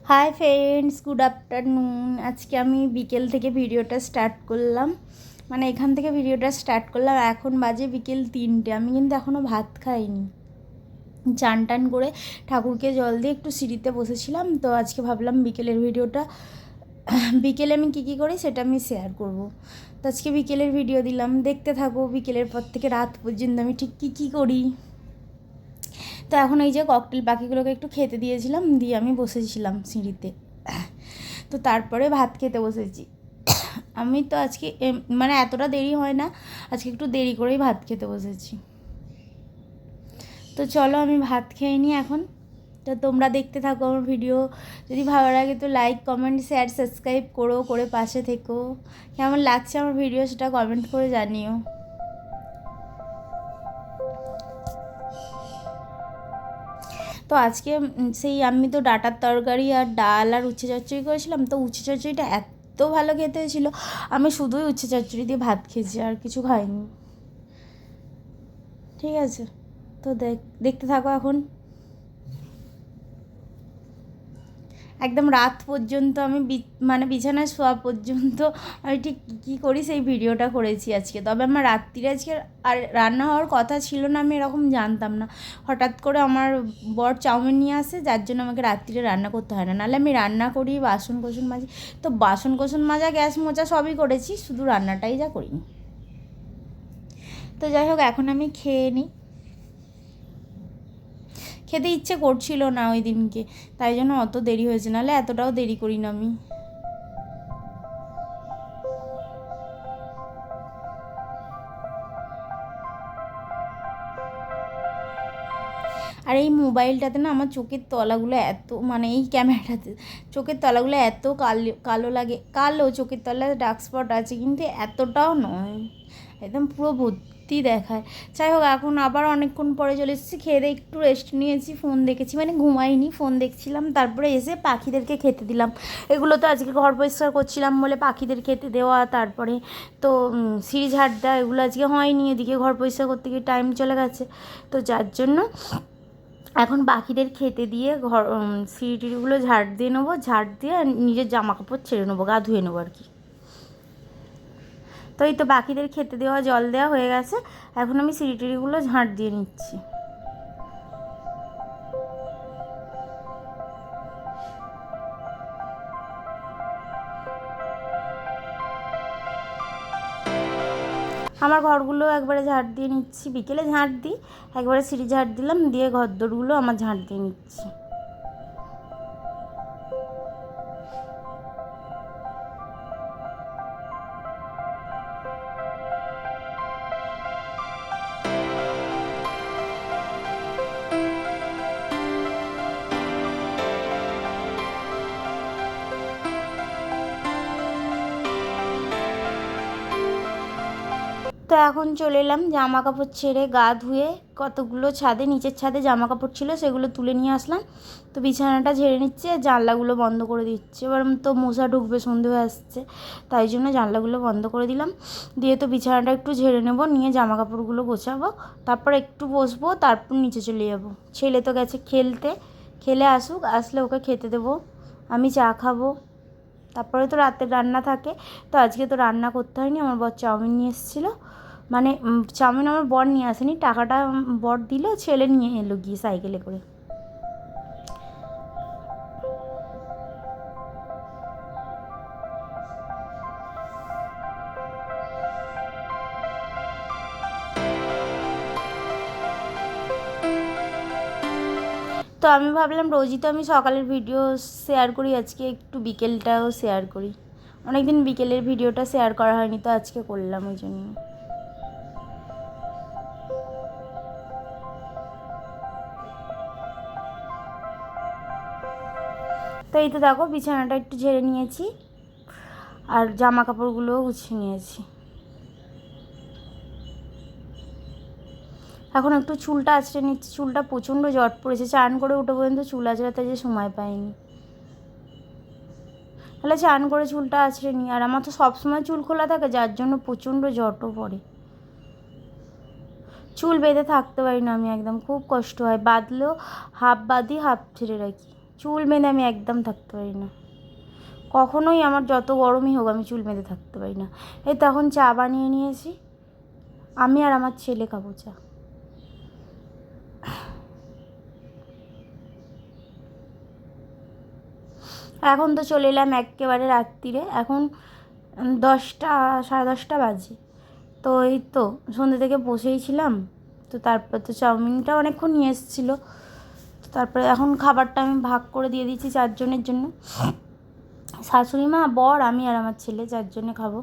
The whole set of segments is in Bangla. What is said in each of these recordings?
Hi friends, good afternoon. আজকে আমি বিকেল থেকে ভিডিওটা স্টার্ট করলাম, মানে এখান থেকে ভিডিওটা স্টার্ট করলাম। এখন বাজে বিকেল 3টে। আমি কিন্তু এখনও ভাত খাইনি। চান টান করে ঠাকুরকে জল দিয়ে একটু সিঁড়িতে বসেছিলাম। তো আজকে ভাবলাম বিকেলের ভিডিওটা, বিকেলে আমি কী কী করি সেটা আমি শেয়ার করব। তো আজকে বিকেলের ভিডিও দিলাম, দেখতে থাকো। বিকেলের পর থেকে রাত পর্যন্ত আমি ঠিক কী করি। তো এখন এই যে ককটেল পাখিগুলোকে একটু খেতে দিয়েছিলাম, দিয়ে আমি বসেছিলাম সিঁড়িতে। তো তারপরে ভাত খেতে বসেছি। আমি তো আজকে মানে এতটা দেরি হয় না, আজকে একটু দেরি করেই ভাত খেতে বসেছি। তো চলো আমি ভাত খেয়ে নিই এখন। তো তোমরা দেখতে থাকো আমার ভিডিও। যদি ভালো লাগে তো লাইক, কমেন্ট, শেয়ার, সাবস্ক্রাইব করে পাশে থেকো। কেমন লাগছে আমার ভিডিও সেটা কমেন্ট করে জানিও। তো আজকে সেই আমি তো ডাঁটার তরকারি আর ডাল আর উচ্ছে চচ্চড়ি করেছিলাম। তো উচ্ছে চচ্চড়িটা এত ভালো খেতে হয়েছিলো, আমি শুধুই উচ্ছে চচ্চড়ি দিয়ে ভাত খেয়েছি, আর কিছু খাইনি। ঠিক আছে, তো দেখতে থাকো এখন। একদম রাত পর্যন্ত আমি মানে বিছানায় শোয়া পর্যন্ত আমি ঠিক কী করি সেই ভিডিওটা করেছি আজকে। তবে আমার রাত্রিরে আজকে আর রান্না হওয়ার কথা ছিল না, আমি এরকম জানতাম না। হঠাৎ করে আমার বর চাউমিন নিয়ে আসে, যার জন্য আমাকে রাত্রিরে রান্না করতে হয় না। নাহলে আমি রান্না করি, বাসন কোসন মাজি। তো বাসন কোসন মাজা, গ্যাস মোচা সবই করেছি, শুধু রান্নাটাই যা করিনি। তো যাই হোক, এখন আমি খেয়ে নিই। খেতে ইচ্ছে করছিল না ওই দিনকে, তাই জন্য অত দেরি হয়েছে, নাহলে এতটাও দেরি করি না আমি। আর এই মোবাইলটাতে না আমার চোখের তলাগুলো এত, মানে এই ক্যামেরাটাতে চোখের তলাগুলো এত কালো কালো লাগে। কালো চোখের তলায় ডার্ক স্পট আছে, কিন্তু এতটাও নয়, একদম পুরো ভর্তি দেখায়। যাই হোক, এখন আবার অনেকক্ষণ পরে চলে এসেছি। খেয়ে দিয়ে একটু রেস্ট নিয়েছি, ফোন দেখেছি, মানে ঘুমাইনি, ফোন দেখছিলাম। তারপরে এসে পাখিদেরকে খেতে দিলাম। এগুলো তো আজকে ঘর পরিষ্কার করছিলাম বলে পাখিদের খেতে দেওয়া, তারপরে তো সিঁড়ি ঝাড় দেওয়া, এগুলো আজকে হয়নি। এদিকে ঘর পরিষ্কার করতে গিয়ে টাইম চলে গেছে। তো যার জন্য এখন পাখিদের খেতে দিয়ে সিঁড়িটিগুলো ঝাড় দিয়ে নেবো। ঝাড় দিয়ে নিজের জামা কাপড় ছেড়ে নেবো, গা ধুয়ে নেবো আর কি। তো এই তো পাখিদের খেতে দেওয়া, জল দেওয়া হয়ে গেছে। এখন আমি সিঁড়িটিগুলো ঝাড় দিয়ে নিচ্ছি। আমার ঘরগুলো একবারে ঝাড় দিয়ে নিচ্ছি, বিকেলে ঝাড় দিই, একবারে সিঁড়ি ঝাড় দিলাম, দিয়ে ঘরদোরগুলো আমার ঝাড় দিয়ে নিচ্ছি। তো এখন চলে এলাম জামা কাপড় ছেড়ে, গা ধুয়ে কতগুলো ছাদে, নিচের ছাদে জামা কাপড় ছিল, সেগুলো তুলে নিয়ে আসলাম। তো বিছানাটা ঝেড়ে নিচ্ছে, জানলাগুলো বন্ধ করে দিচ্ছে। এবার তো মশা ঢুকবে, সন্ধে হয়ে আসছে, তাই জন্য জানলাগুলো বন্ধ করে দিলাম। দিয়ে তো বিছানাটা একটু ঝেড়ে নেবো, নিয়ে জামা কাপড়গুলো গোছাবো, তারপর একটু বসবো, তারপর নিচে চলে যাবো। ছেলে তো গেছে খেলতে, খেলে আসুক, আসলে ওকে খেতে দেবো, আমি চা খাবো। তারপরে তো রাতের রান্না থাকে। তো আজকে তো রান্না করতে হয়নি, আমার বর চাউমিন নিয়ে এসেছিলো। মানে চাউমিন আমার বর নিয়ে আসেনি, টাকাটা বর দিল, ছেলে নিয়ে এলো গিয়ে সাইকেলে করে। তো আমি ভাবলাম রোজই তো আমি সকালের ভিডিও শেয়ার করি, আজকে একটু বিকেলটাও শেয়ার করি। অনেকদিন বিকেলের ভিডিওটা শেয়ার করা হয়নি, তো আজকে করলাম ওই জন্য। তো এই তো দেখো, বিছানাটা একটু ঝেড়ে নিয়েছি, আর জামা কাপড়গুলোও গুছিয়ে নিয়েছি। এখন একটু চুলটা আঁচড়ে নিচ্ছি, চুলটা প্রচণ্ড জট পড়েছে, চান করে উঠে পর্যন্ত চুল আঁচড়াতে যে সময় পাইনি। তাহলে চান করে চুলটা আঁচড়ে নিই, আর আমার তো সবসময় চুল খোলা থাকে, যার জন্য প্রচণ্ড জটও পড়ে। চুল বেঁধে থাকতে পারি না আমি, একদম খুব কষ্ট হয়, বাঁধলেও হাফ বাঁধি, হাফ ছেড়ে রাখি। চুল বেঁধে আমি একদম থাকতে পারি না, কখনোই। আমার যত গরমই হোক আমি চুল বেঁধে থাকতে পারি না। এই তখন চা বানিয়ে নিয়েছি, আমি আর আমার ছেলে খাবো চা। এখন তো চলে এলাম একেবারে রাত্রিরে, এখন 10টা 10:30 বাজে। তো এই তো সন্ধ্যে থেকে বসেই ছিলাম। তো তারপর তো চাউমিনটা অনেকক্ষণ নিয়ে এসেছিলো। তো তারপরে এখন খাবারটা আমি ভাগ করে দিয়ে দিচ্ছি 4 জনের জন্য, শাশুড়ি মা, বর, আমি আর আমার ছেলে 4 জনে খাবো।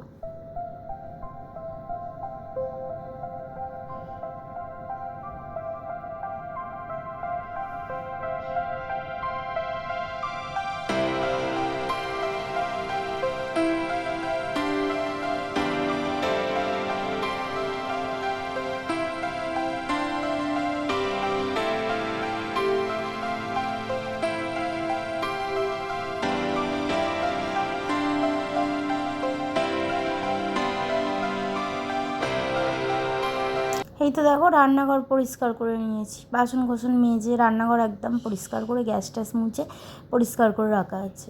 এই তো দেখো রান্নাঘর পরিষ্কার করে নিয়েছি, বাসন কোসন মেজে রান্নাঘর একদম পরিষ্কার করে গ্যাস ট্যাস মুছে পরিষ্কার করে রাখা আছে।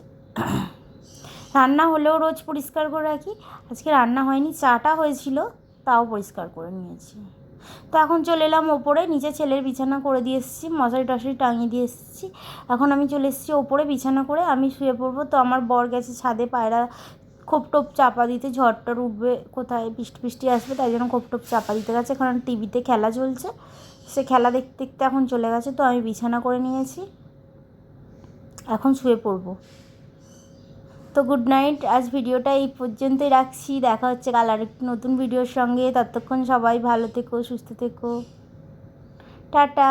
রান্না হলেও রোজ পরিষ্কার করে রাখি, আজকে রান্না হয়নি, চাটা হয়েছিল, তাও পরিষ্কার করে নিয়েছি। তো এখন চলে এলাম ওপরে, নিচে ছেলের বিছানা করে দিয়ে এসেছি, মশারি টশারি টাঙিয়ে দিয়ে এসেছি। এখন আমি চলে এসেছি ওপরে, বিছানা করে আমি শুয়ে পড়বো। তো আমার বর গেছে ছাদে পায়রা খোপ টোপ চাপা দিতে, ঝড়টর উঠবে কোথায়, বৃষ্টি বৃষ্টি আসবে, তাই জন্য খোপ টোপ চাপা দিতে গেছে। এখন টিভিতে খেলা চলছে, সে খেলা দেখতে দেখতে এখন চলে গেছে। তো আমি বিছানা করে নিয়েছি, এখন শুয়ে পড়বো। তো গুড নাইট, আজ ভিডিওটা এই পর্যন্তই রাখছি। দেখা হচ্ছে কাল আরেকটি নতুন ভিডিওর সঙ্গে। ততক্ষণ সবাই ভালো থেকো, সুস্থ থেকো, টাটা।